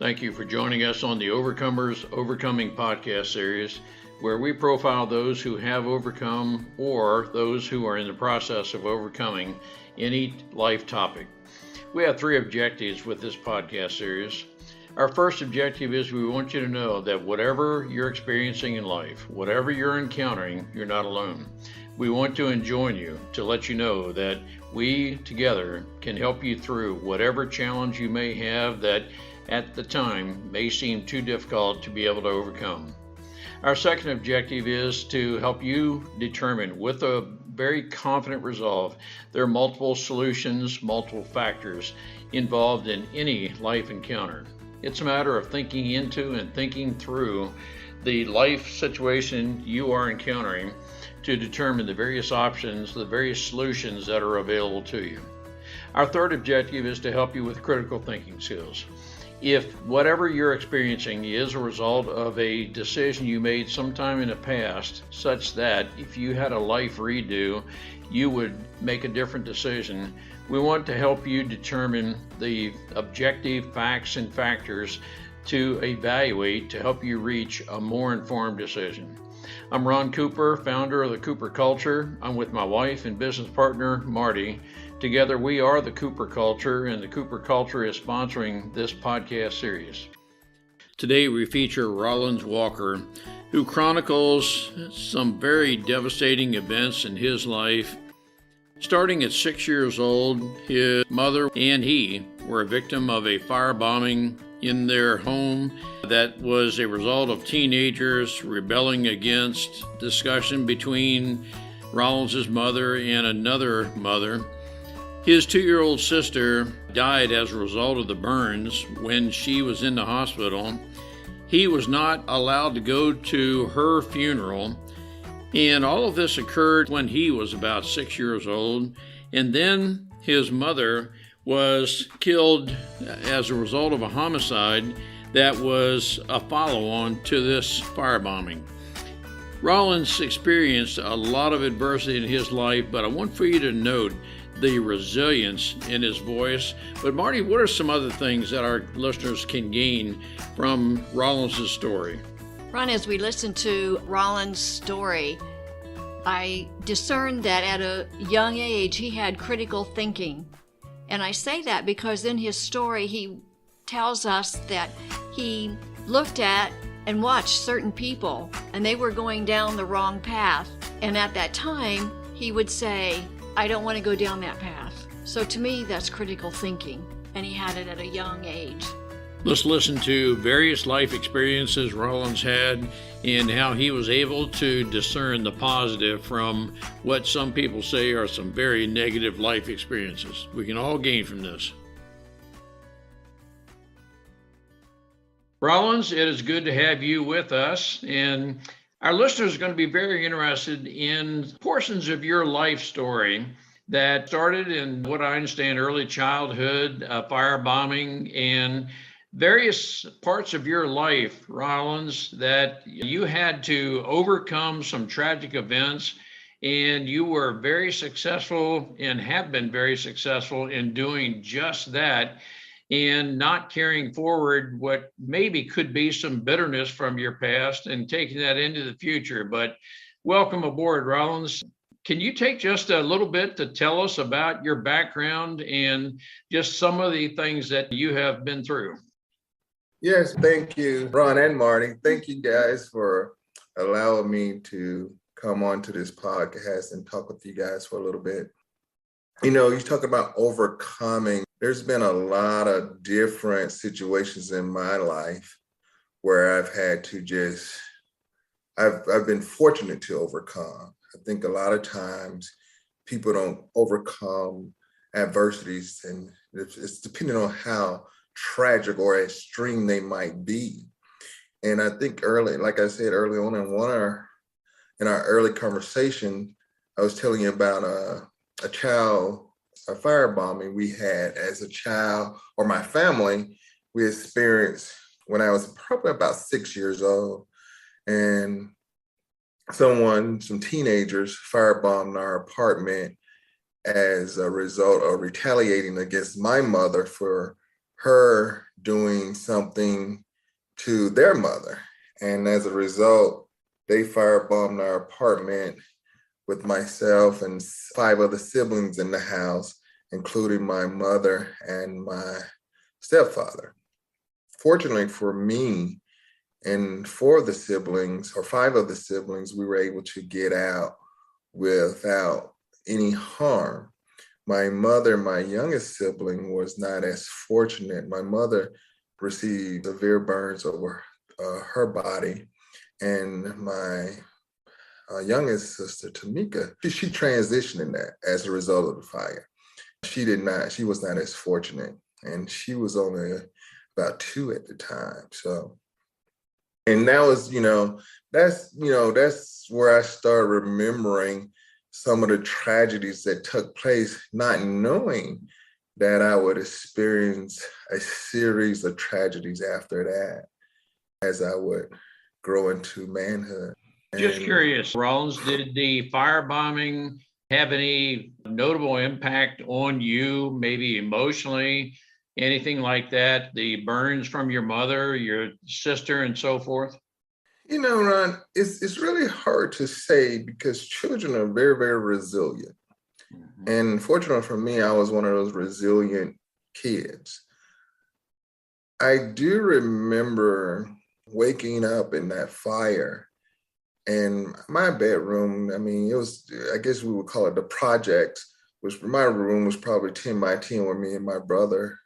Thank you for joining us on the Overcomers Overcoming podcast series, where we profile those who have overcome or those who are in the process of overcoming any life topic. We have three objectives with this podcast series. Our first objective is we want you to know that whatever you're experiencing in life, whatever you're encountering, you're not alone. We want to join you to let you know that we together can help you through whatever challenge you may have that at the time may seem too difficult to be able to overcome. Our second objective is to help you determine with a very confident resolve there are multiple solutions, multiple factors involved in any life encounter. It's a matter of thinking into and thinking through the life situation you are encountering to determine the various options, the various solutions that are available to you. Our third objective is to help you with critical thinking skills. If whatever you're experiencing is a result of a decision you made sometime in the past, such that if you had a life redo, you would make a different decision, we want to help you determine the objective facts and factors to evaluate to help you reach a more informed decision. I'm Ron Cooper, founder of the Cooper Culture. I'm with my wife and business partner, Marty. Together, we are the Cooper Culture, and the Cooper Culture is sponsoring this podcast series. Today, we feature Rollins Walker, who chronicles some very devastating events in his life. Starting at 6 years old, his mother and he were a victim of a firebombing in their home that was a result of teenagers rebelling against discussion between Rollins' mother and another mother. His 2-year-old sister died as a result of the burns when she was in the hospital. He was not allowed to go to her funeral, and all of this occurred when he was about 6 years old. And then his mother was killed as a result of a homicide that was a follow-on to this firebombing. Rollins experienced a lot of adversity in his life, but I want for you to note the resilience in his voice. But Marty, what are some other things that our listeners can gain from Rollins' story? Ron, as we listen to Rollins' story, I discerned that at a young age he had critical thinking. And I say that because in his story he tells us that he looked at and watched certain people and they were going down the wrong path. And at that time he would say, I don't want to go down that path. So to me, that's critical thinking. And he had it at a young age. Let's listen to various life experiences Rollins had and how he was able to discern the positive from what some people say are some very negative life experiences. We can all gain from this. Rollins, it is good to have you with us. And our listeners are going to be very interested in portions of your life story that started in what I understand early childhood, firebombing, and various parts of your life, Rollins, that you had to overcome some tragic events, and you were very successful and have been very successful in doing just that, and not carrying forward what maybe could be some bitterness from your past and taking that into the future. But welcome aboard, Rollins. Can you take just a little bit to tell us about your background and just some of the things that you have been through? Yes, thank you, Ron and Marty. Thank you guys for allowing me to come on to this podcast and talk with you guys for a little bit. You know, you talk about overcoming. There's been a lot of different situations in my life where I've had to I've been fortunate to overcome. I think a lot of times people don't overcome adversities, and it's depending on how tragic or extreme they might be. And I think like I said early on in our early conversation, I was telling you about a firebombing we had as a child, or my family, we experienced when I was probably about 6 years old. And some teenagers firebombed our apartment as a result of retaliating against my mother for her doing something to their mother. And as a result, they firebombed our apartment with myself and 5 other siblings in the house, including my mother and my stepfather. Fortunately for me and 4 of the siblings, or 5 of the siblings, we were able to get out without any harm. My mother, my youngest sibling, was not as fortunate. My mother received severe burns over her body, and my youngest sister, Tamika, she transitioned in that as a result of the fire. She was not as fortunate, and she was only about 2 at the time. So, and that was, that's where I started remembering some of the tragedies that took place, not knowing that I would experience a series of tragedies after that as I would grow into manhood. Just curious, Rollins, did the firebombing have any notable impact on you, maybe emotionally, anything like that? The burns from your mother, your sister, and so forth? Ron, it's really hard to say because children are very, very resilient. Mm-hmm. And fortunately for me, I was one of those resilient kids. I do remember waking up in that fire. And my bedroom, it was, I guess we would call it the project, which my room was probably 10 by 10 where me and my brother,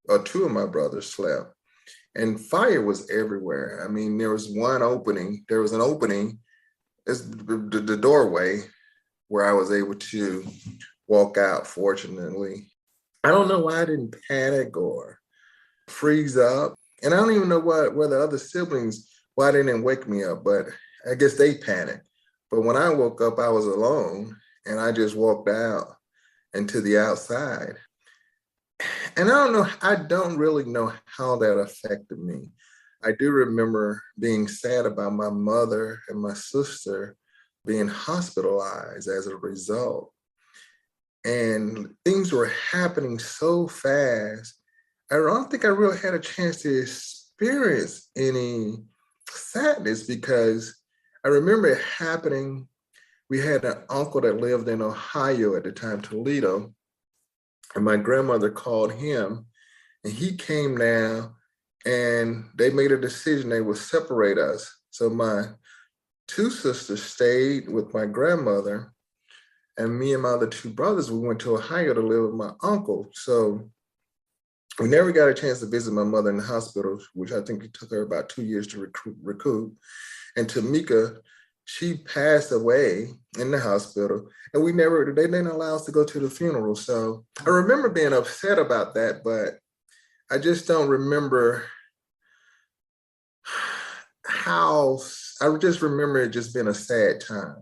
or 2 of my brothers slept. And fire was everywhere. There was an opening, it's the doorway where I was able to walk out, fortunately. I don't know why I didn't panic or freeze up. And I don't even know where the other siblings, why they didn't wake me up, but I guess they panicked. But when I woke up, I was alone and I just walked out into the outside. And I don't really know how that affected me. I do remember being sad about my mother and my sister being hospitalized as a result. And things were happening so fast. I don't think I really had a chance to experience any sadness because I remember it happening. We had an uncle that lived in Ohio at the time, Toledo, and my grandmother called him and he came down and they made a decision they would separate us. So my 2 sisters stayed with my grandmother and me and my other 2 brothers, we went to Ohio to live with my uncle. So we never got a chance to visit my mother in the hospital, which I think it took her about 2 years to recoup. And Tamika, she passed away in the hospital and they didn't allow us to go to the funeral. So I remember being upset about that, but I just don't remember I just remember it just being a sad time.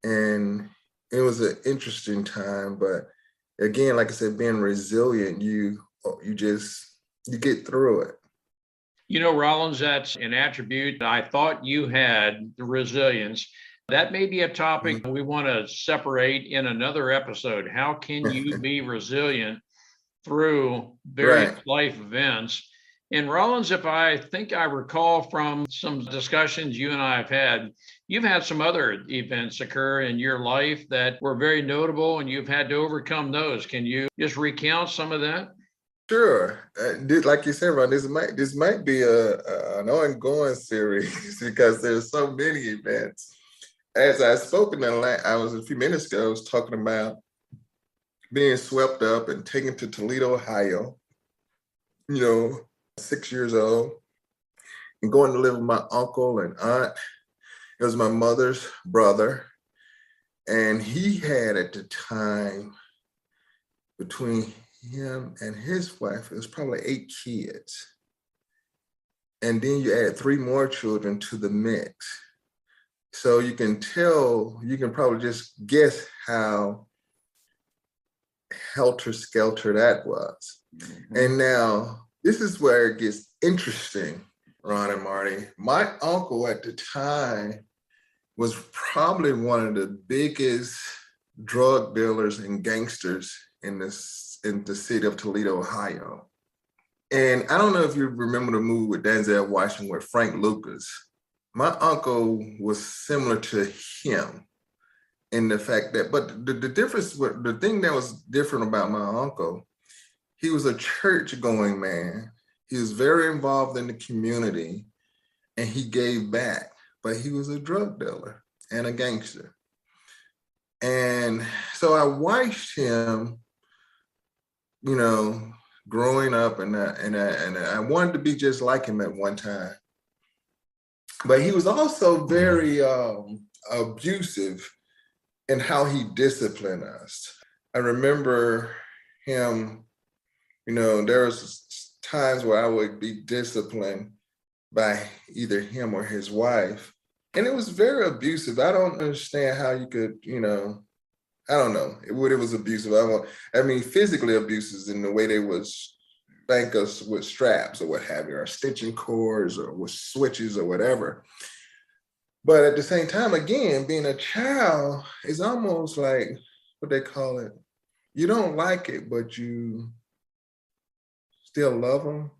And it was an interesting time, but again, like I said, being resilient, you get through it. Rollins, that's an attribute I thought you had, the resilience. That may be a topic we want to separate in another episode. How can you be resilient through various life events? And Rollins, if I think I recall from some discussions you and I have had, you've had some other events occur in your life that were very notable and you've had to overcome those. Can you just recount some of that? Sure. Like you said, Ron, this might be an ongoing series because there's so many events. As I spoke I was a few minutes ago, I was talking about being swept up and taken to Toledo, Ohio, 6 years old, and going to live with my uncle and aunt. It was my mother's brother. And he had at the time, between him and his wife, it was probably 8 kids. And then you add 3 more children to the mix. So you can probably just guess how helter-skelter that was. Mm-hmm. And now, this is where it gets interesting, Ron and Marty. My uncle at the time was probably one of the biggest drug dealers and gangsters in the city of Toledo, Ohio. And I don't know if you remember the movie with Denzel Washington with Frank Lucas. My uncle was similar to him in the fact that, but the difference, the thing that was different about my uncle, he was a church going man. He was very involved in the community and he gave back, but he was a drug dealer and a gangster. And so I watched him, you know, growing up, and I wanted to be just like him at one time. But he was also very abusive in how he disciplined us. I remember him, you know, there was times where I would be disciplined by either him or his wife, and it was very abusive. I don't understand how you could, you know, I don't know what it was abusive. I mean, physically abusive in the way they was spank us with straps or what have you, or stitching cords or with switches or whatever. But at the same time, again, being a child is almost like what they call it. You don't like it, but you still love them.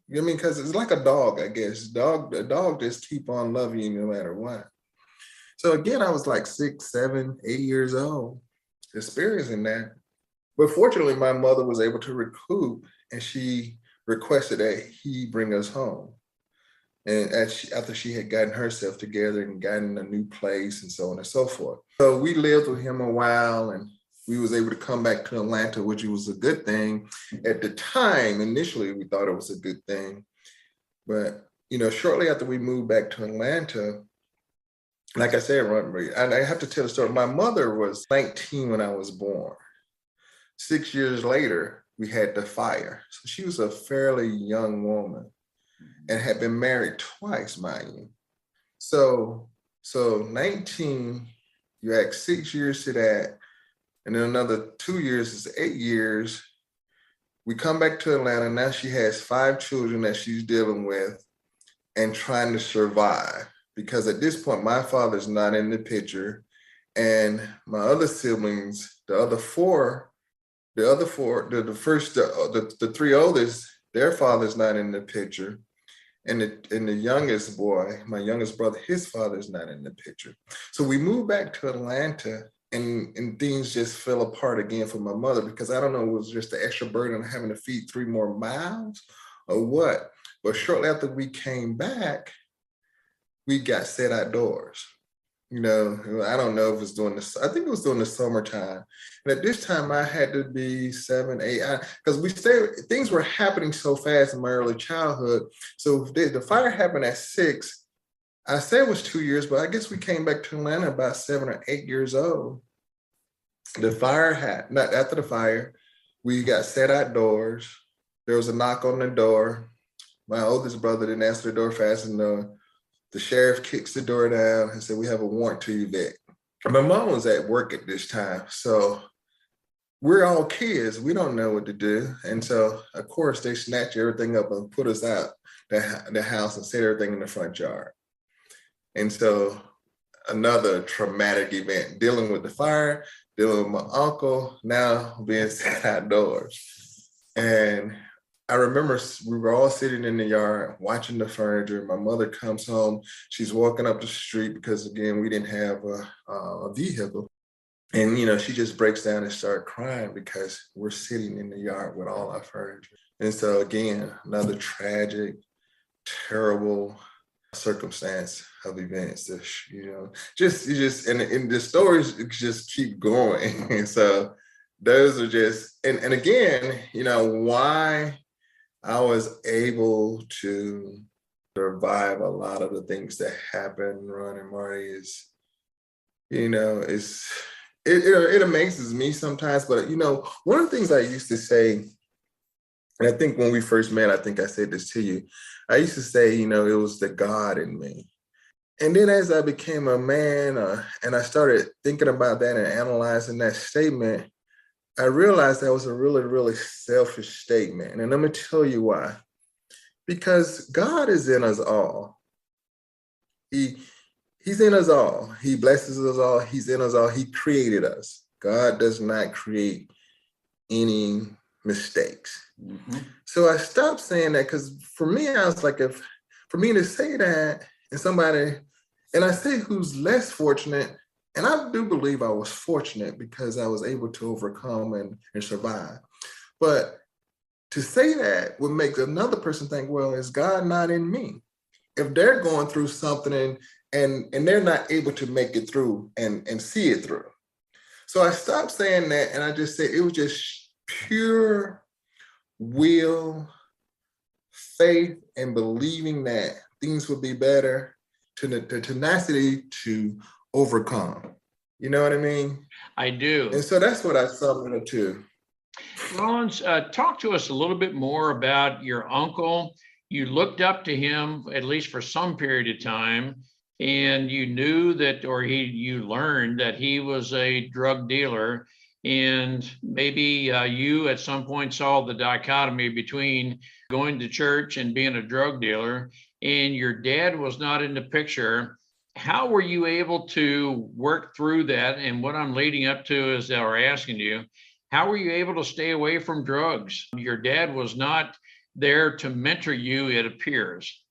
You know what I mean? Because it's like a dog, I guess. A dog just keep on loving you no matter what. So again, I was like 6, 7, 8 years old, experiencing that. But fortunately, my mother was able to recoup, and she requested that he bring us home. And after she had gotten herself together and gotten a new place and so on and so forth. So we lived with him a while, and we was able to come back to Atlanta, which was a good thing. At the time, initially, we thought it was a good thing. But, you know, shortly after we moved back to Atlanta, like I said, and I have to tell the story. My mother was 19 when I was born. 6 years later, we had the fire. So she was a fairly young woman and had been married twice, mind you. So 19, you add 6 years to that, and then another 2 years is 8 years. We come back to Atlanta. Now she has 5 children that she's dealing with and trying to survive. Because at this point, my father's not in the picture, and my other siblings, the 3 oldest, their father's not in the picture. And the youngest boy, my youngest brother, his father's not in the picture. So we moved back to Atlanta, and things just fell apart again for my mother, because I don't know, it was just the extra burden of having to feed 3 more miles or what. But shortly after we came back, we got set outdoors. You know, I don't know if it was I think it was during the summertime. And at this time I had to be 7, 8, because things were happening so fast in my early childhood. So the fire happened at 6. I say it was 2 years, but I guess we came back to Atlanta about 7 or 8 years old. After the fire, we got set outdoors. There was a knock on the door. My oldest brother didn't answer the door fast enough. The sheriff kicks the door down and said, "We have a warrant to evict." My mom was at work at this time. So we're all kids. We don't know what to do. And so, of course, they snatch everything up and put us out the house and set everything in the front yard. And so another traumatic event, dealing with the fire, dealing with my uncle, now being set outdoors. And I remember we were all sitting in the yard watching the furniture. My mother comes home. She's walking up the street because, again, we didn't have a vehicle. And, you know, she just breaks down and starts crying because we're sitting in the yard with all our furniture. And so, again, another tragic, terrible circumstance of events. You know, and the stories just keep going. And so those are just, and again, you know, why I was able to survive a lot of the things that happened, Ron and Marty, is, you know, it amazes me sometimes. But, you know, one of the things I used to say, and I think when we first met, I think I said this to you, I used to say, you know, it was the God in me. And then as I became a man and I started thinking about that and analyzing that statement, I realized that was a really, really selfish statement. And let me tell you why. Because God is in us all. He's in us all. He blesses us all. He's in us all. He created us. God does not create any mistakes. Mm-hmm. So I stopped saying that because for me, I was like, if for me to say that and somebody, and I say who's less fortunate, and I do believe I was fortunate because I was able to overcome and survive. But to say that would make another person think, well, is God not in me? If they're going through something and they're not able to make it through and see it through. So I stopped saying that, and I just said it was just pure will, faith, and believing that things would be better, to the tenacity to overcome. You know what I mean? I do. And so that's what I summed it up to. Rollins, talk to us a little bit more about your uncle. You looked up to him, at least for some period of time, and you knew that, or you learned that he was a drug dealer. And maybe you at some point saw the dichotomy between going to church and being a drug dealer, and your dad was not in the picture. How were you able to work through that? And what I'm leading up to is, or asking you, how were you able to stay away from drugs? Your dad was not there to mentor you, it appears.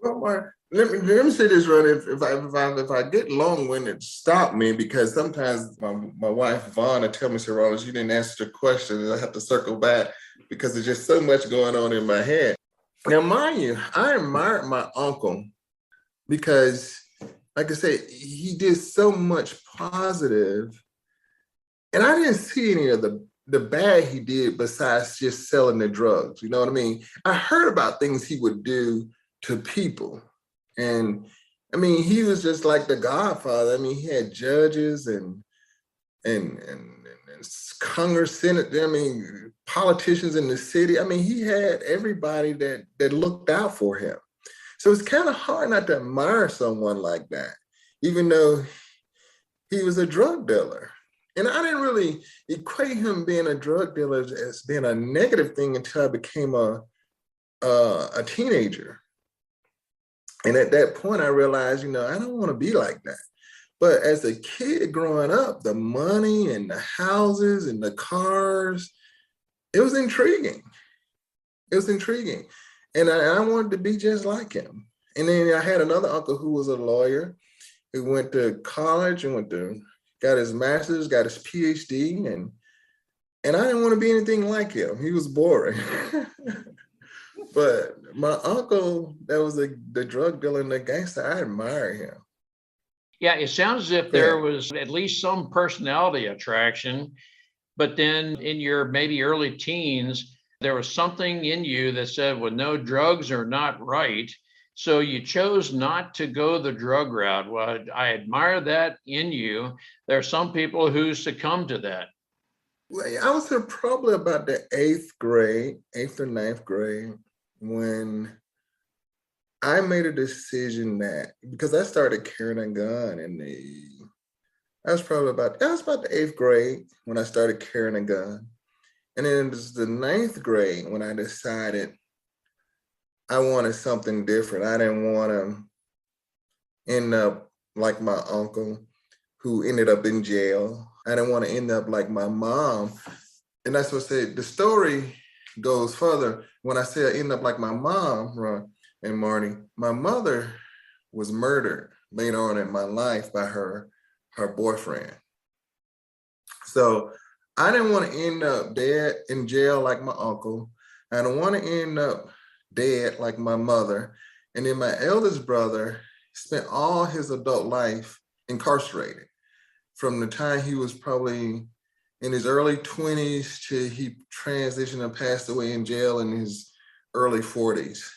Well, let me say this, Ron. If I get long-winded, stop me, because sometimes my wife Vaughn will tell me, "Sir Rollins, you didn't answer the question," and I have to circle back because there's just so much going on in my head. Now, mind you, I admired my uncle because, like I said, he did so much positive, and I didn't see any of the bad he did besides just selling the drugs. You know what I mean? I heard about things he would do to people. And I mean, he was just like the Godfather. I mean, he had judges and Congress, Senate, I mean, politicians in the city. I mean, he had everybody that looked out for him. So it's kind of hard not to admire someone like that, even though he was a drug dealer. And I didn't really equate him being a drug dealer as being a negative thing until I became a teenager. And at that point, I realized, I don't want to be like that. But as a kid growing up, the money and the houses and the cars, it was intriguing. It was intriguing. And I wanted to be just like him. And then I had another uncle who was a lawyer, who went to college and got his master's, got his PhD, and I didn't want to be anything like him. He was boring. But my uncle, that was the drug dealer and the gangster, I admire him. Yeah, it sounds as if there was at least some personality attraction, but then in your maybe early teens, there was something in you that said, well, no, drugs are not right. So you chose not to go the drug route. Well, I admire that in you. There are some people who succumb to that. Well, I was probably about the 8th or 9th grade, when I made a decision that, because I started carrying a gun I was about the 8th grade when I started carrying a gun. And then it was the 9th grade when I decided I wanted something different. I didn't want to end up like my uncle, who ended up in jail. I didn't want to end up like my mom. And that's what I said. The story goes further. When I say I end up like my mom, Ron and Marty, my mother was murdered later on in my life by her boyfriend. So I didn't want to end up dead in jail like my uncle. I don't want to end up dead like my mother. And then my eldest brother spent all his adult life incarcerated, from the time he was probably in his early 20s to he transitioned and passed away in jail in his early 40s.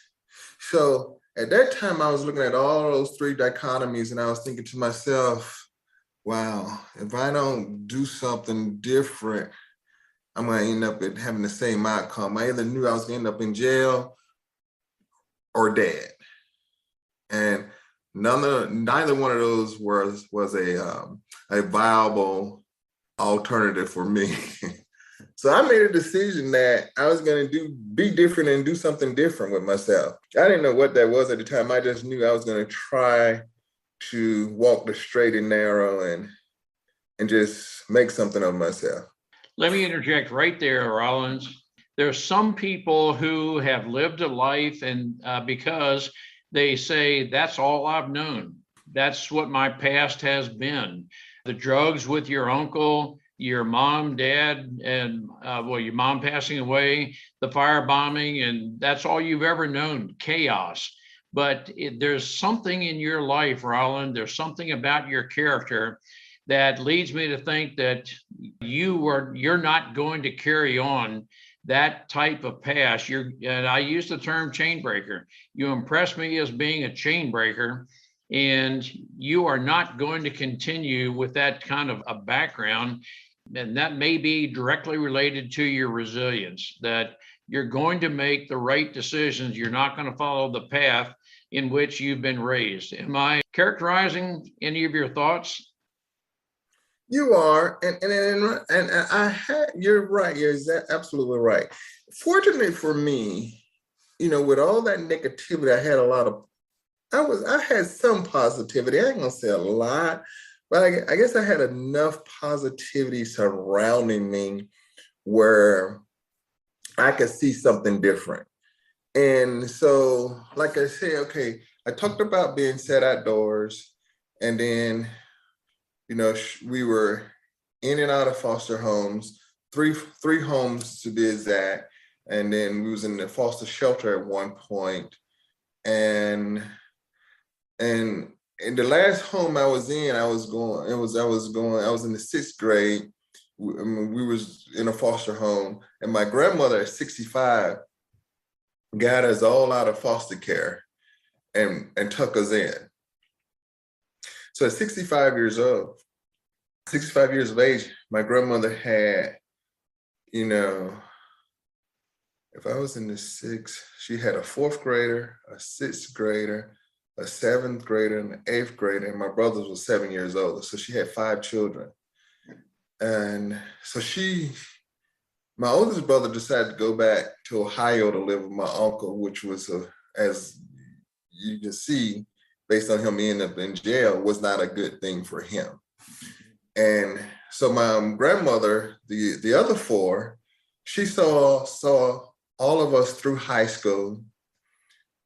So at that time, I was looking at all those three dichotomies, and I was thinking to myself, wow, if I don't do something different, I'm going to end up having the same outcome. I either knew I was going to end up in jail or dead. And neither one of those was a viable alternative for me. So I made a decision that I was going to be different and do something different with myself. I didn't know what that was at the time. I just knew I was going to try to walk the straight and narrow and just make something of myself. Let me interject right there, Rollins. There's some people who have lived a life and because they say, that's all I've known. That's what my past has been. The drugs with your uncle, your mom, dad, and your mom passing away, the firebombing, and that's all you've ever known, chaos. But there's something in your life, Rollins, there's something about your character that leads me to think that you're not going to carry on that type of past. And I use the term chain breaker. You impress me as being a chain breaker, and you are not going to continue with that kind of a background. And that may be directly related to your resilience, that you're going to make the right decisions. You're not going to follow the path in which you've been raised. Am I characterizing any of your thoughts? You are, and I had. You're right. You're absolutely right. Fortunately for me, with all that negativity, I had a lot of. I had some positivity. I ain't gonna say a lot, but I guess I had enough positivity surrounding me where I could see something different. And so, like I said, okay, I talked about being set outdoors, and then we were in and out of foster homes, three homes to be exact. And then we was in the foster shelter at one point. And in the last home I was in, I was in the sixth grade. We was in a foster home, and my grandmother at 65 got us all out of foster care and took us in. So at 65 years of age, my grandmother had, if I was in the sixth, she had a fourth grader, a sixth grader, a seventh grader, and an eighth grader, and my brothers was 7 years older. So she had 5 children. And so my oldest brother decided to go back to Ohio to live with my uncle, which was, as you can see, based on him ending up in jail, was not a good thing for him. And so my grandmother, the other 4, she saw all of us through high school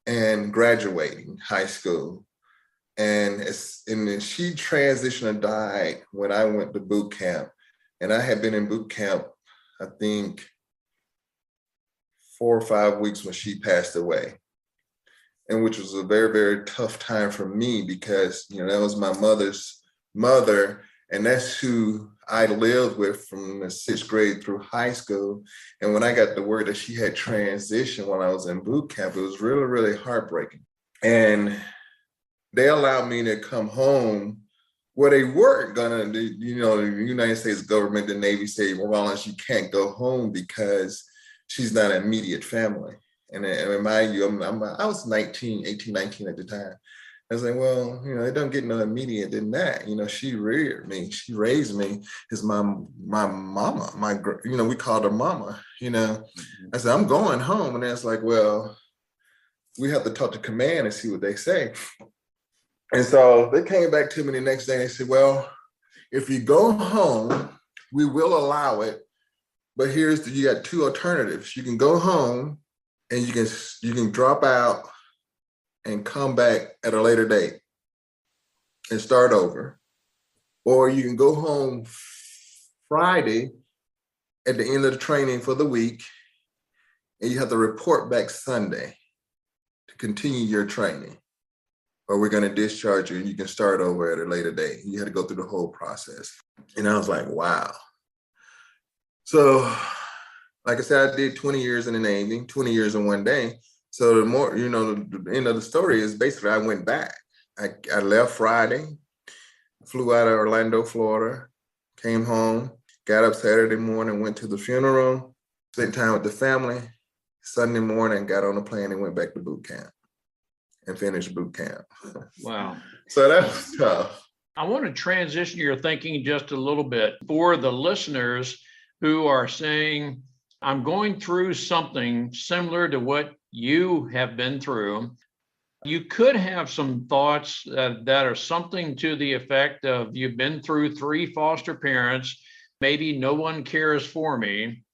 and graduating high school. And then she transitioned and died when I went to boot camp. And I had been in boot camp, I think, 4 or 5 weeks when she passed away. And which was a very, very tough time for me because, that was my mother's mother. And that's who I lived with from the 6th grade through high school. And when I got the word that she had transitioned when I was in boot camp, it was really, really heartbreaking. And they allowed me to come home where they weren't gonna, the United States government, the Navy said, well, Rollins, you can't go home because she's not an immediate family. And mind you, I was 18, 19 at the time. I was like, well, it don't get no immediate than that. She reared me. She raised me as my mama. We called her mama. I said, I'm going home. And it's like, well, we have to talk to command and see what they say. And so they came back to me the next day and they said, well, if you go home, we will allow it. But you got 2 alternatives. You can go home and you can drop out and come back at a later date and start over. Or you can go home Friday at the end of the training for the week, and you have to report back Sunday to continue your training. Or we're going to discharge you and you can start over at a later date. You had to go through the whole process. And I was like, wow. So, like I said, I did 20 years in the Navy, 20 years in one day. So the more, the end of the story is basically I went back. I left Friday, flew out of Orlando, Florida, came home, got up Saturday morning, went to the funeral, spent time with the family. Sunday morning, got on a plane and went back to boot camp and finished boot camp. Wow. So that was tough. I want to transition your thinking just a little bit for the listeners who are saying, I'm going through something similar to what you have been through. You could have some thoughts that are something to the effect of you've been through 3 foster parents, maybe no one cares for me,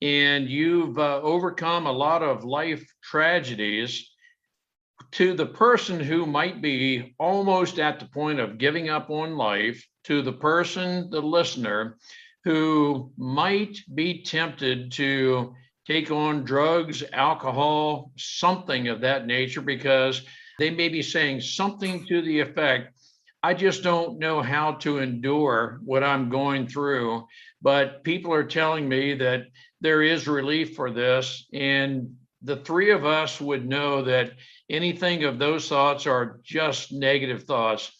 and you've overcome a lot of life tragedies, to the person who might be almost at the point of giving up on life, to the person, the listener, who might be tempted to take on drugs, alcohol, something of that nature, because they may be saying something to the effect, I just don't know how to endure what I'm going through, but people are telling me that there is relief for this. And the three of us would know that anything of those thoughts are just negative thoughts.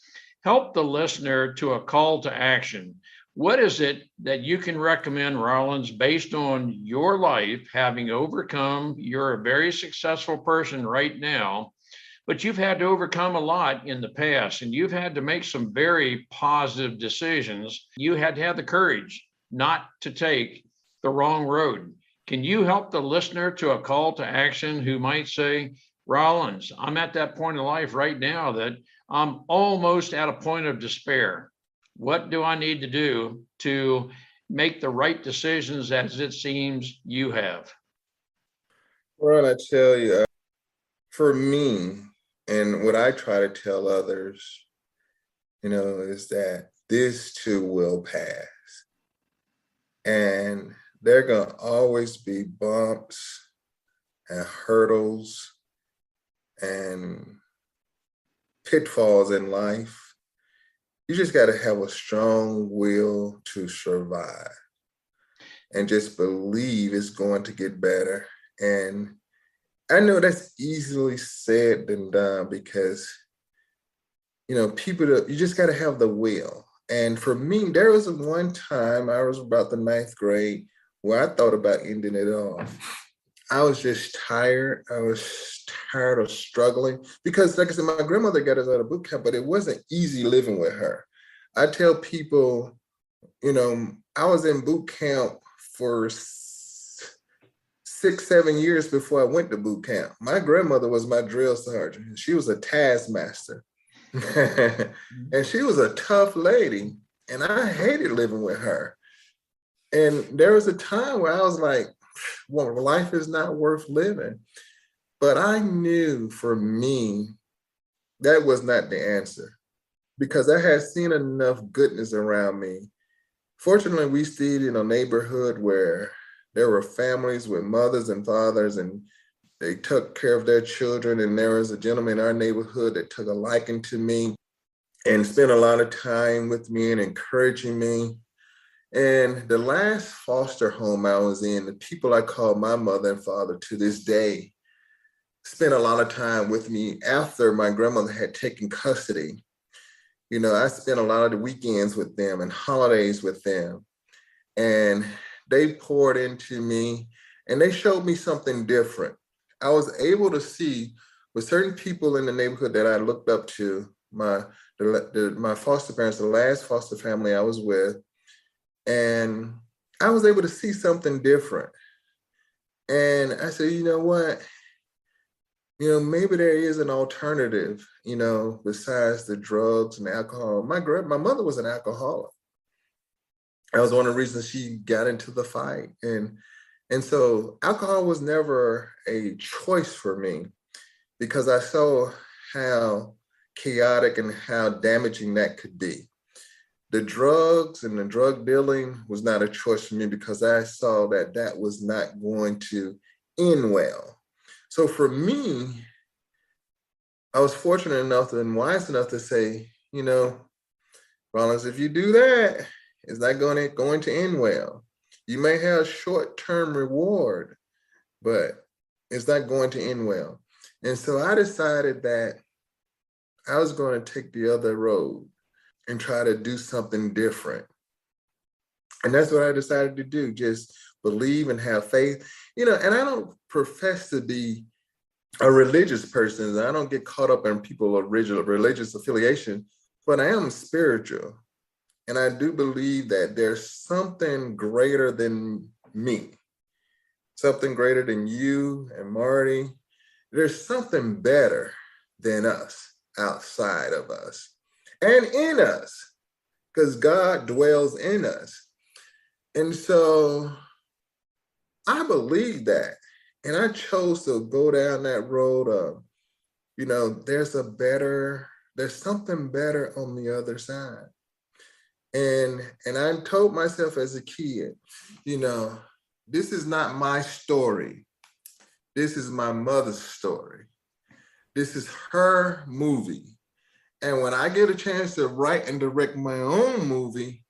Help the listener to a call to action. What is it that you can recommend, Rollins, based on your life, having overcome? You're a very successful person right now, but you've had to overcome a lot in the past, and you've had to make some very positive decisions. You had to have the courage not to take the wrong road. Can you help the listener to a call to action who might say, Rollins, I'm at that point in life right now that I'm almost at a point of despair. What do I need to do to make the right decisions as it seems you have? Well, I tell you, for me, and what I try to tell others, is that this too will pass. And there are going to always be bumps and hurdles and pitfalls in life. You just got to have a strong will to survive and just believe it's going to get better. And I know that's easily said than done because, you just got to have the will. And for me, there was one time I was about the ninth grade where I thought about ending it all. I was just tired. I was tired of struggling because, like I said, my grandmother got us out of boot camp, but it wasn't easy living with her. I tell people, I was in boot camp for 6-7 years before I went to boot camp. My grandmother was my drill sergeant. She was a taskmaster. And she was a tough lady. And I hated living with her. And there was a time where I was like, well, life is not worth living. But I knew for me, that was not the answer because I had seen enough goodness around me. Fortunately, we stayed in a neighborhood where there were families with mothers and fathers, and they took care of their children. And there was a gentleman in our neighborhood that took a liking to me and spent a lot of time with me and encouraging me. And the last foster home I was in, the people I call my mother and father to this day spent a lot of time with me after my grandmother had taken custody. I spent a lot of the weekends with them and holidays with them. And they poured into me and they showed me something different. I was able to see with certain people in the neighborhood that I looked up to, my foster parents, the last foster family I was with, and I was able to see something different. And I said, you know what? Maybe there is an alternative, besides the drugs and alcohol. My mother was an alcoholic. That was one of the reasons she got into the fight. And so alcohol was never a choice for me because I saw how chaotic and how damaging that could be. The drugs and the drug dealing was not a choice for me because I saw that that was not going to end well. So for me, I was fortunate enough and wise enough to say, Rollins, if you do that, it's not going to end well. You may have short-term reward, but it's not going to end well. And so I decided that I was going to take the other road and try to do something different. And that's what I decided to do, just believe and have faith. And I don't profess to be a religious person. I don't get caught up in people of religious affiliation, but I am spiritual. And I do believe that there's something greater than me, something greater than you and Marty. There's something better than us, outside of us and in us, because God dwells in us. And so I believe that. And I chose to go down that road of, there's something better on the other side. And I told myself as a kid, this is not my story. This is my mother's story. This is her movie. And when I get a chance to write and direct my own movie,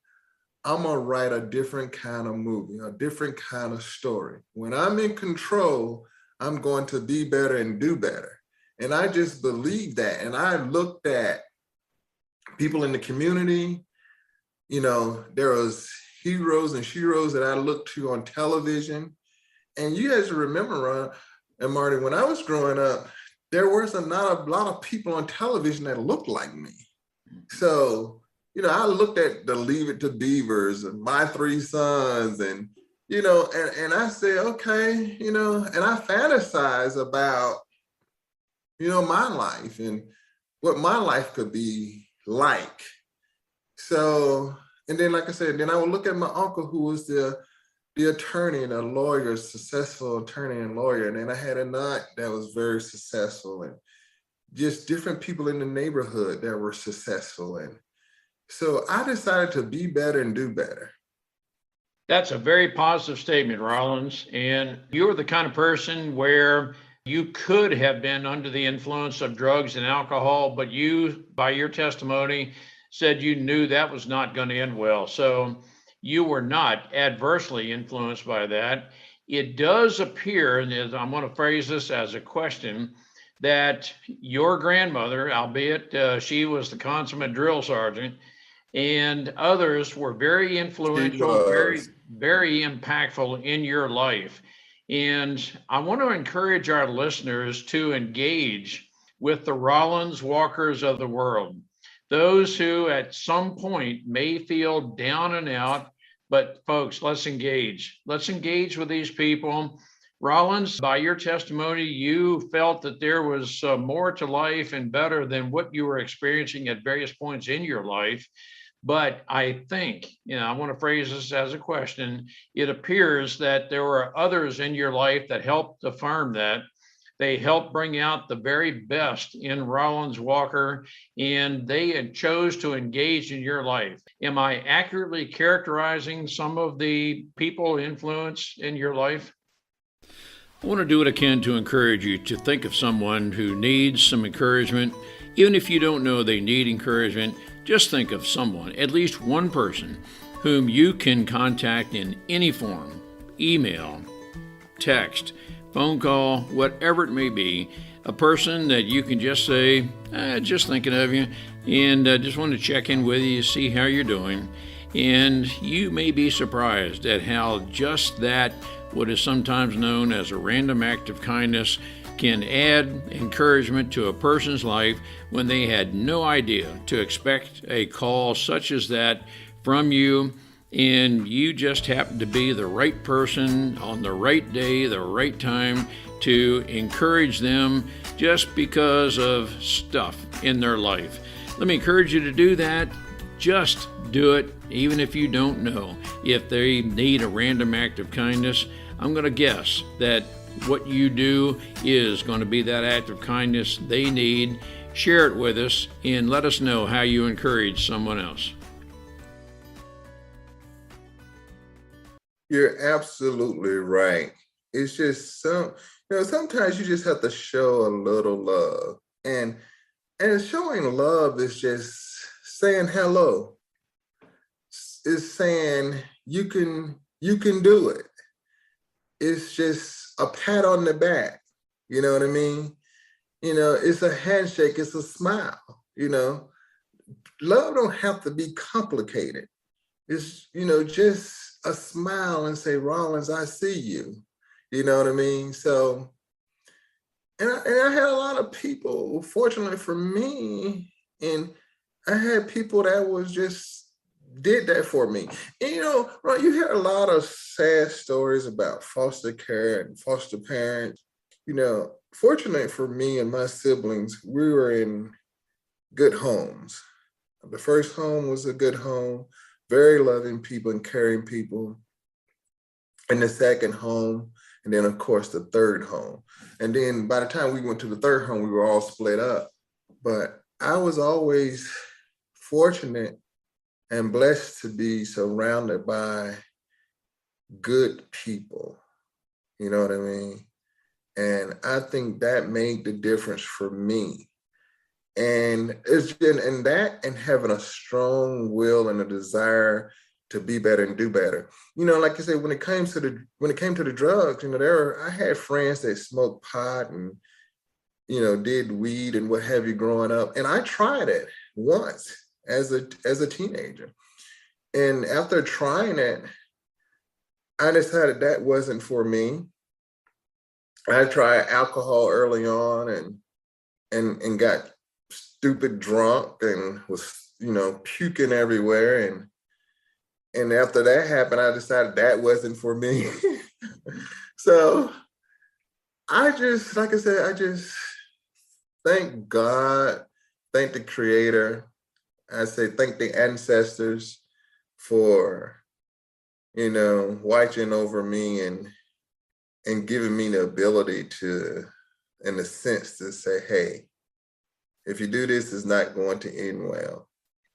I'm gonna write a different kind of movie, a different kind of story. When I'm in control, I'm going to be better and do better. And I just believe that. And I looked at people in the community, there was heroes and sheroes that I looked to on television. And you guys remember, Ron and Marty, when I was growing up, there was not a lot of people on television that looked like me. So, I looked at the Leave It to Beavers and My Three Sons and I say, okay, and I fantasize about, my life and what my life could be like. So, and then, like I said, then I would look at my uncle who was the attorney and a lawyer, successful attorney and lawyer. And then I had an aunt that was very successful and just different people in the neighborhood that were successful. And so I decided to be better and do better. That's a very positive statement, Rollins. And you're the kind of person where you could have been under the influence of drugs and alcohol, but you, by your testimony, said you knew that was not going to end well. So you were not adversely influenced by that. It does appear, and I'm going to phrase this as a question, that your grandmother, albeit she was the consummate drill sergeant, and others were very influential, very impactful in your life. And I want to encourage our listeners to engage with the Rollins Walkers of the world, those who at some point may feel down and out. But folks, let's engage. Let's engage with these people. Rollins, by your testimony, you felt that there was more to life and better than what you were experiencing at various points in your life. But I think, I want to phrase this as a question. It appears that there were others in your life that helped affirm that. They helped bring out the very best in Rollins Walker, and they chose to engage in your life. Am I accurately characterizing some of the people influence in your life? I want to do what I can to encourage you to think of someone who needs some encouragement. Even if you don't know they need encouragement, just think of someone, at least one person, whom you can contact in any form: email, text, phone call, whatever it may be. A person that you can just say, just thinking of you, and just want to check in with you, see how you're doing. And you may be surprised at how just that, what is sometimes known as a random act of kindness, can add encouragement to a person's life when they had no idea to expect a call such as that from you, and you just happen to be the right person on the right day, the right time to encourage them just because of stuff in their life. Let me encourage you to do that. Just do it, even if you don't know if they need a random act of kindness. I'm going to guess that what you do is going to be that act of kindness they need. Share it with us and let us know how you encourage someone else. You're absolutely right. It's just sometimes you just have to show a little love. And showing love is just saying hello. It's saying you can do it. It's just a pat on the back, you know what I mean? It's a handshake, it's a smile, Love don't have to be complicated. It's, just a smile and say, Rollins, I see you. You know what I mean? So, and I had a lot of people, fortunately for me, and I had people that was just did that for me. And Ron, you hear a lot of sad stories about foster care and foster parents. Fortunately for me and my siblings, we were in good homes. The first home was a good home, very loving people and caring people. and the second home, and then of course the third home. And then by the time we went to the third home, we were all split up. But I was always fortunate and blessed to be surrounded by good people. You know what I mean? And I think that made the difference for me. And it's been in that, and having a strong will and a desire to be better and do better. You know, like I said, when it came to the drugs, you know, I had friends that smoked pot and, you know, did weed and what have you growing up. And I tried it once as a teenager. And after trying it, I decided that wasn't for me. I tried alcohol early on and got stupid drunk and was, you know, puking everywhere. And after that happened, I decided that wasn't for me. So I just, like I said, I just thank God, thank the Creator. I say thank the ancestors for, you know, watching over me and giving me the ability to, in a sense, to say, hey, if you do this, it's not going to end well.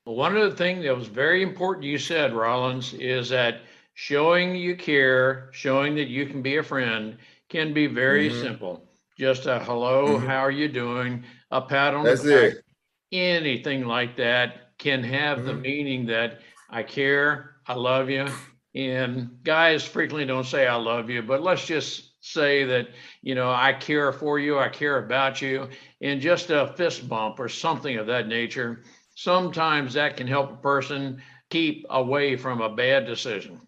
Well, one of the things that was very important you said, Rollins, is that showing you care, showing that you can be a friend can be very simple. Just a hello, how are you doing? A pat on the That's back, it. anything like that can have the meaning that I care, I love you. And guys frequently don't say I love you, but let's just say that, you know, I care for you, I care about you, and just a fist bump or something of that nature. Sometimes that can help a person keep away from a bad decision.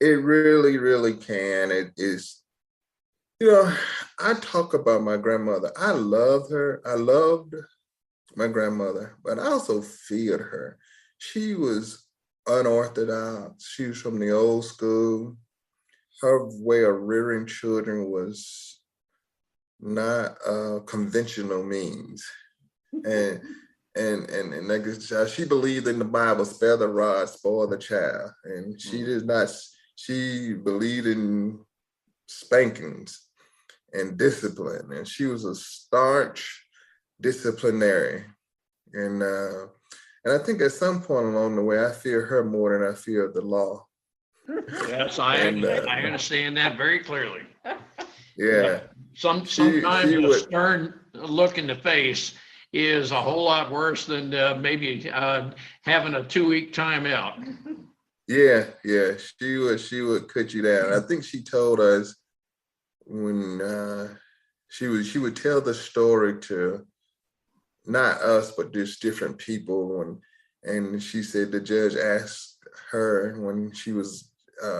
It really, really can. It is, you know, I talk about my grandmother. I loved her. I loved my grandmother, but I also feared her. She was unorthodox. She was from the old school. Her way of rearing children was not conventional means. And and like she believed in the Bible, spare the rod, spoil the child. And she did not, she believed in spankings and discipline. And she was a staunch disciplinary. And I think at some point along the way, I fear her more than I fear the law. Yes, And I understand that very clearly. yeah, Sometimes she a would, stern look in the face is a whole lot worse than maybe having a 2-week timeout. yeah, she would cut you down. I think she told us when she would tell the story to not us, but just different people. And she said the judge asked her when she was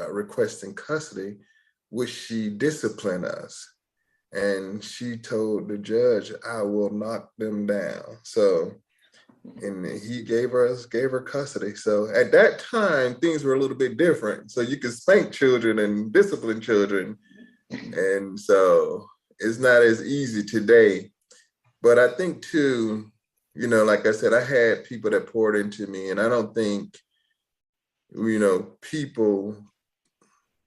requesting custody, would she discipline us? And she told the judge, I will knock them down. So, and he gave her custody. So at that time, things were a little bit different. So you could spank children and discipline children. And so it's not as easy today. But I think too, you know, like I said, I had people that poured into me, and I don't think, you know,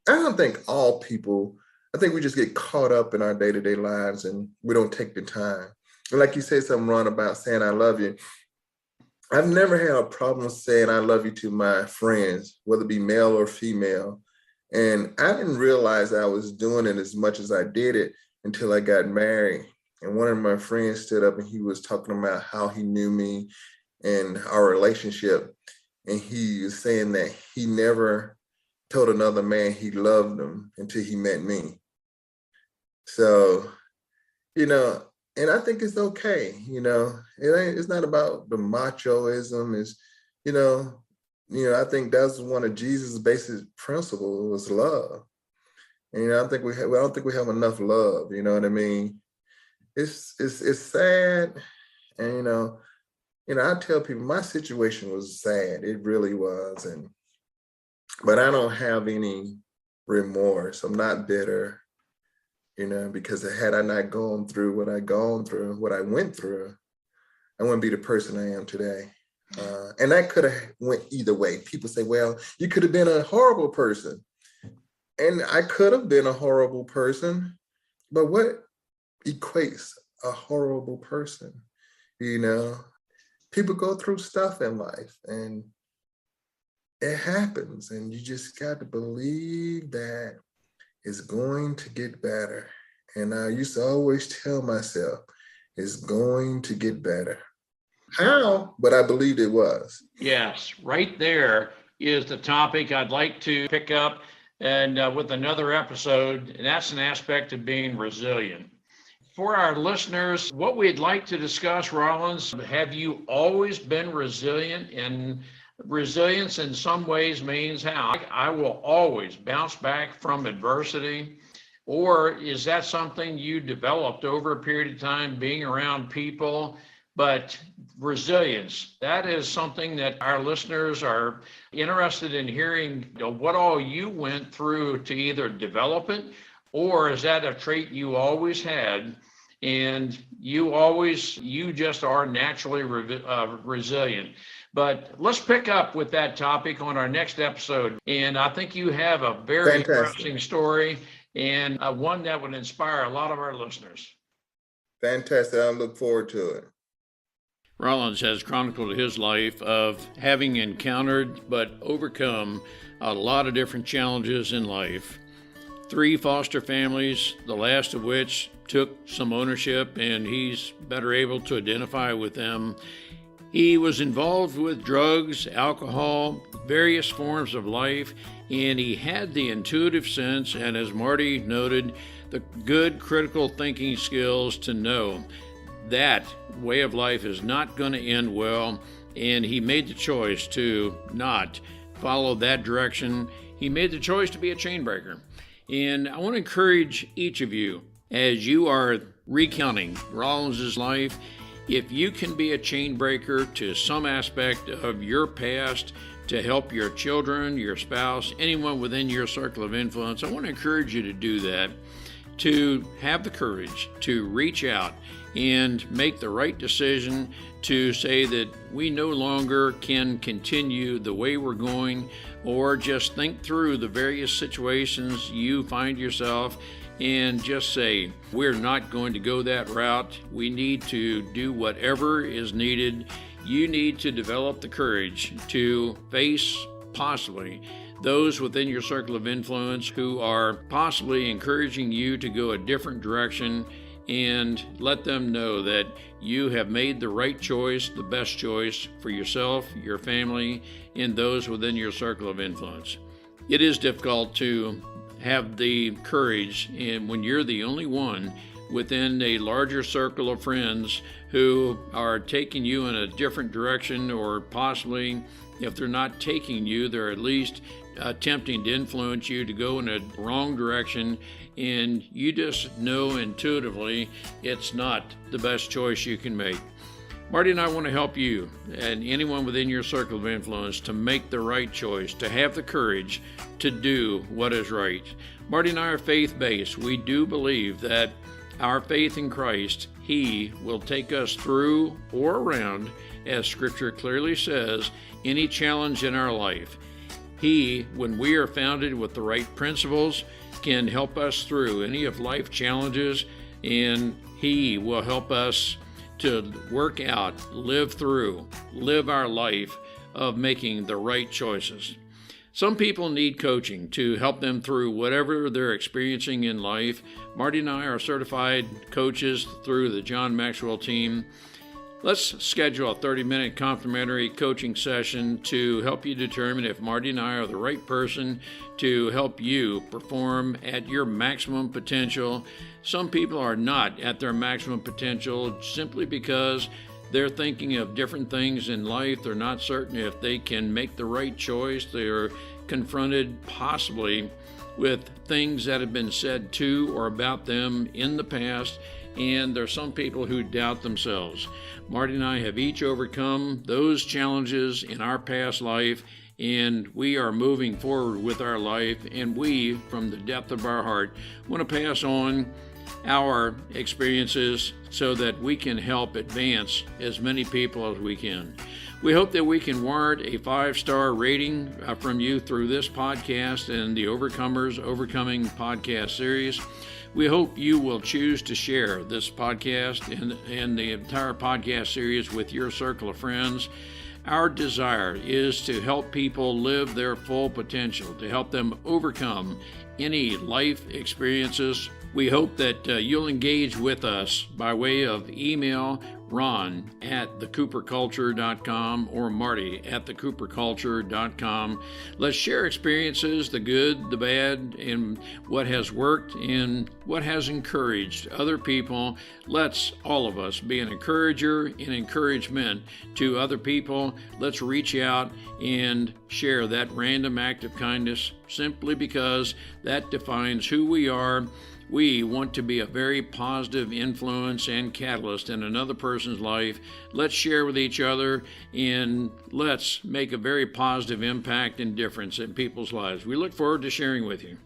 I don't think all people, I think we just get caught up in our day-to-day lives and we don't take the time. And like you said something wrong about saying I love you. I've never had a problem saying I love you to my friends, whether it be male or female. And I didn't realize I was doing it as much as I did it until I got married. And one of my friends stood up and he was talking about how he knew me and our relationship. And he was saying that he never told another man he loved him until he met me. So, you know, and I think it's okay, you know, it's not about the machoism. Is, you know, I think that's one of Jesus' basic principles was love. And, you know, I don't think we have enough love. You know what I mean? It's sad, and I tell people my situation was sad. It really was, but I don't have any remorse. I'm not bitter. You know, because had I not gone through what I went through, I wouldn't be the person I am today. And that could have went either way. People say, well, you could have been a horrible person. And I could have been a horrible person, but what equates a horrible person? You know, people go through stuff in life and it happens, and you just got to believe that it's going to get better. And I used to always tell myself, it's going to get better. How? But I believed it was. Yes, right there is the topic I'd like to pick up and with another episode, and that's an aspect of being resilient. For our listeners, what we'd like to discuss, Rollins, have you always been resilient? And resilience in some ways means how? I will always bounce back from adversity. Or is that something you developed over a period of time being around people? But resilience, that is something that our listeners are interested in hearing, what all you went through to either develop it, or is that a trait you always had and you just are naturally resilient? But let's pick up with that topic on our next episode. And I think you have a very interesting story and one that would inspire a lot of our listeners. Fantastic. I look forward to it. Rollins has chronicled his life of having encountered but overcome a lot of different challenges in life. 3 foster families, the last of which took some ownership, and he's better able to identify with them. He was involved with drugs, alcohol, various forms of life, and he had the intuitive sense, and as Marty noted, the good critical thinking skills to know that way of life is not going to end well, and he made the choice to not follow that direction. He made the choice to be a chain breaker. And I want to encourage each of you, as you are recounting Rollins' life, if you can be a chain breaker to some aspect of your past to help your children, your spouse, anyone within your circle of influence, I want to encourage you to do that, to have the courage to reach out and make the right decision to say that we no longer can continue the way we're going, or just think through the various situations you find yourself and just say, we're not going to go that route. We need to do whatever is needed. You need to develop the courage to face possibly those within your circle of influence who are possibly encouraging you to go a different direction, and let them know that you have made the right choice, the best choice for yourself, your family, and those within your circle of influence. It is difficult to have the courage, and when you're the only one within a larger circle of friends who are taking you in a different direction, or possibly, if they're not taking you, they're at least attempting to influence you to go in a wrong direction, and you just know intuitively it's not the best choice you can make. Marty and I want to help you and anyone within your circle of influence to make the right choice, to have the courage to do what is right. Marty and I are faith-based. We do believe that our faith in Christ, He will take us through or around, as Scripture clearly says, any challenge in our life. He, when we are founded with the right principles, can help us through any of life challenges, and He will help us to work out, live our life of making the right choices. Some people need coaching to help them through whatever they're experiencing in life. Marty and I are certified coaches through the John Maxwell team. Let's schedule a 30-minute complimentary coaching session to help you determine if Marty and I are the right person to help you perform at your maximum potential. Some people are not at their maximum potential simply because they're thinking of different things in life. They're not certain if they can make the right choice. They're confronted possibly with things that have been said to or about them in the past, and there's some people who doubt themselves. Marty and I have each overcome those challenges in our past life, and we are moving forward with our life, and we, from the depth of our heart, want to pass on our experiences so that we can help advance as many people as we can. We hope that we can warrant a 5-star rating from you through this podcast and the Overcomers Overcoming podcast series. We hope you will choose to share this podcast and the entire podcast series with your circle of friends. Our desire is to help people live their full potential, to help them overcome any life experiences. We hope that you'll engage with us by way of email, Ron at thecooperculture.com or Marty at thecooperculture.com. Let's share experiences, the good, the bad, and what has worked and what has encouraged other people. Let's all of us be an encourager and encouragement to other people. Let's reach out and share that random act of kindness simply because that defines who we are. We want to be a very positive influence and catalyst in another person's life. Let's share with each other and let's make a very positive impact and difference in people's lives. We look forward to sharing with you.